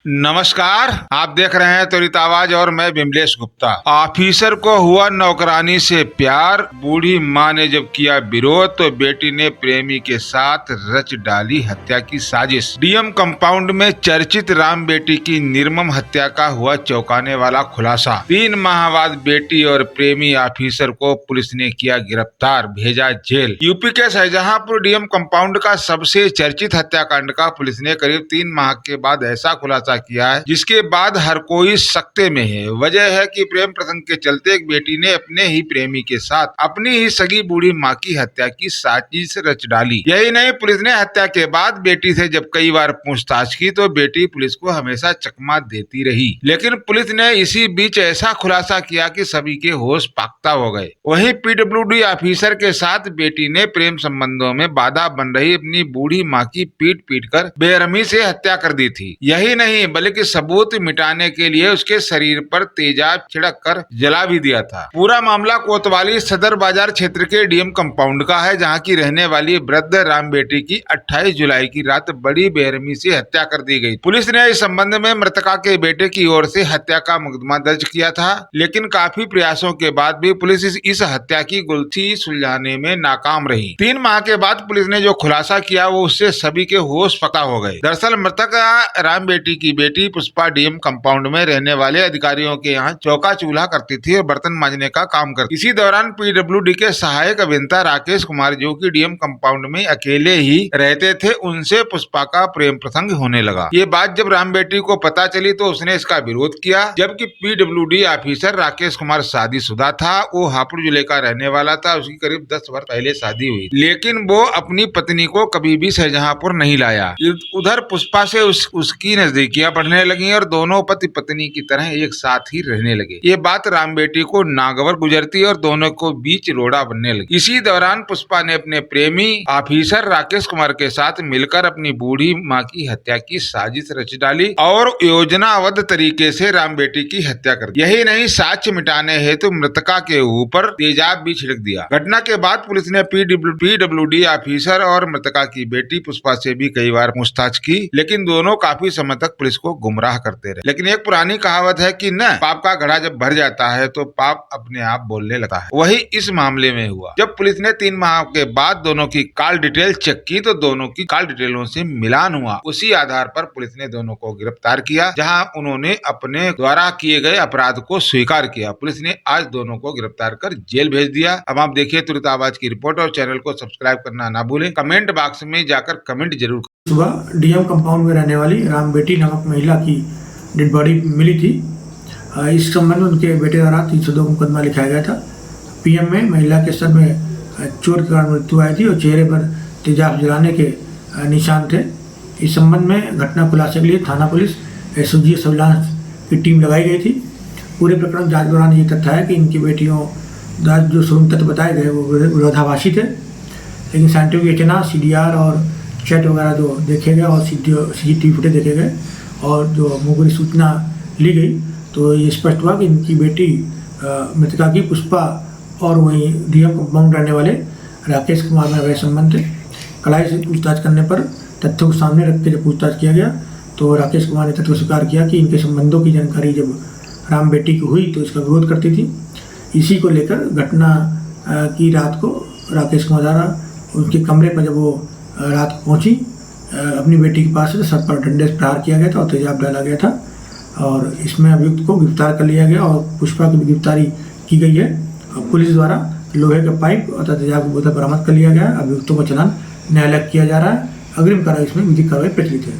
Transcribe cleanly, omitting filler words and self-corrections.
नमस्कार, आप देख रहे हैं त्वरित आवाज और मैं बिमलेश गुप्ता। ऑफिसर को हुआ नौकरानी से प्यार, बूढ़ी माँ ने जब किया विरोध तो बेटी ने प्रेमी के साथ रच डाली हत्या की साजिश। डीएम कंपाउंड में चर्चित राम बेटी की निर्मम हत्या का हुआ चौंकाने वाला खुलासा। 3 माह बाद बेटी और प्रेमी ऑफिसर को पुलिस ने किया गिरफ्तार, भेजा जेल। यूपी के शाहजहांपुर डीएम कंपाउंड का सबसे चर्चित हत्याकांड का पुलिस ने करीब 3 माह के बाद ऐसा खुलासा किया है जिसके बाद हर कोई सकते में है। वजह है कि प्रेम प्रसंग के चलते एक बेटी ने अपने ही प्रेमी के साथ अपनी ही सगी बूढ़ी माँ की हत्या की साजिश रच डाली। यही नहीं, पुलिस ने हत्या के बाद बेटी से जब कई बार पूछताछ की तो बेटी पुलिस को हमेशा चकमा देती रही, लेकिन पुलिस ने इसी बीच ऐसा खुलासा किया कि सभी के होश पाक्ता हो गए। वहीं पीडब्ल्यूडी ऑफिसर के साथ बेटी ने प्रेम संबंधों में बाधा बन रही अपनी बूढ़ी माँ की पीट पीट कर बेरहमी से हत्या कर दी थी। यही नहीं बल्कि सबूत मिटाने के लिए उसके शरीर पर तेजाब छिड़क कर जला भी दिया था। पूरा मामला कोतवाली सदर बाजार क्षेत्र के डीएम कंपाउंड का है, जहां की रहने वाली वृद्ध राम बेटी की 28 जुलाई की रात बड़ी बेरहमी से हत्या कर दी गई। पुलिस ने इस संबंध में मृतका के बेटे की ओर से हत्या का मुकदमा दर्ज किया था, लेकिन काफी प्रयासों के बाद भी पुलिस इस हत्या की गुत्थी सुलझाने में नाकाम रही। 3 माह के बाद पुलिस ने जो खुलासा किया वो उससे सभी के होश पता हो गए। दरअसल मृतक राम बेटी की बेटी पुष्पा डीएम कंपाउंड में रहने वाले अधिकारियों के यहाँ चौका चूल्हा करती थी और बर्तन मांजने का काम करती। इसी दौरान पीडब्ल्यूडी के सहायक अभियंता राकेश कुमार जो कि डीएम कंपाउंड में अकेले ही रहते थे, उनसे पुष्पा का प्रेम प्रसंग होने लगा। ये बात जब राम बेटी को पता चली तो उसने इसका विरोध किया। जबकि पीडब्ल्यूडी ऑफिसर राकेश कुमार शादीशुदा था, वो हापुड़ जिले का रहने वाला था। उसकी करीब 10 वर्ष पहले शादी हुई, लेकिन वो अपनी पत्नी को कभी भी शाहजहांपुर नहीं लाया। उधर पुष्पा से उसकी नजदीकियां बढ़ने लगी और दोनों पति पत्नी की तरह एक साथ ही रहने लगे। ये बात राम बेटी को नागवार गुजरती और दोनों को बीच रोड़ा बनने लगी। इसी दौरान पुष्पा ने अपने प्रेमी ऑफिसर राकेश कुमार के साथ मिलकर अपनी बूढ़ी माँ की हत्या की साजिश रच डाली और योजनाबद्ध तरीके से राम बेटी की हत्या कर दी। यही नहीं, साक्ष्य मिटाने हेतु मृतका के ऊपर तेजाब भी छिड़क दिया। घटना के बाद पुलिस ने पीडब्ल्यूडी ऑफिसर और मृतका की बेटी पुष्पा से भी कई बार पूछताछ की, लेकिन दोनों काफी समय तक पुलिस को गुमराह करते रहे। लेकिन एक पुरानी कहावत है कि न पाप का घड़ा जब भर जाता है तो पाप अपने आप बोलने लगता है। वही इस मामले में हुआ। जब पुलिस ने 3 माह के बाद दोनों की कॉल डिटेल चेक की तो दोनों की कॉल डिटेलों से मिलान हुआ। उसी आधार पर पुलिस ने दोनों को गिरफ्तार किया, जहां उन्होंने अपने द्वारा किए गए अपराध को स्वीकार किया। पुलिस ने आज दोनों को गिरफ्तार कर जेल भेज दिया। अब आप देखिए तुरंत आवाज की रिपोर्ट और चैनल को सब्सक्राइब करना ना भूलें। कमेंट बॉक्स में जाकर कमेंट जरूर। सुबह डीएम कंपाउंड में रहने वाली राम बेटी नामक महिला की डेड बॉडी मिली थी। इस संबंध में उनके बेटे द्वारा 302 मुकदमा लिखाया गया था। पीएम में महिला के सर में चोट के कारण मृत्यु आई थी और चेहरे पर तेजाब जलाने के निशान थे। इस संबंध में घटना खुलासे के लिए थाना पुलिस एसओजी सर्विलांस की टीम लगाई गई थी। पूरे प्रकरण जांच दौरान ये तथ्य है कि इनकी बेटियों द्वारा जो शुभ तथ्य बताए गए वो विरोधाभासी थे, लेकिन साइंटिफिक एटेना, सीडीआर और चैट वगैरह जो देखे गए और सीसीटीवी फुटेज देखे गए और जो मुखबिर सूचना ली गई तो ये स्पष्ट हुआ कि इनकी बेटी मृतका की पुष्पा और वहीं डीएम कंपाउंड रहने वाले राकेश कुमार में अवैध संबंध थे। कड़ाई से पूछताछ करने पर तथ्यों को सामने रख के जब पूछताछ किया गया तो राकेश कुमार ने तथ्य स्वीकार किया कि इनके संबंधों की जानकारी जब राम बेटी की हुई तो इसका विरोध करती थी। इसी को लेकर घटना की रात को राकेश कुमार द्वारा उनके कमरे पर जब वो रात को पहुंची अपनी बेटी के पास से सर पर डंडे से प्रहार किया गया था और तेजाब डाला गया था और इसमें अभियुक्त को गिरफ्तार कर लिया गया और पुष्पा की भी गिरफ्तारी की गई है। पुलिस द्वारा लोहे का पाइप और तेजाब की बोतल बरामद कर लिया गया है। अभियुक्तों का चालान न्यायालय किया जा रहा है। अग्रिम कार्रवाई इसमें विधिक कार्रवाई प्रचलित है।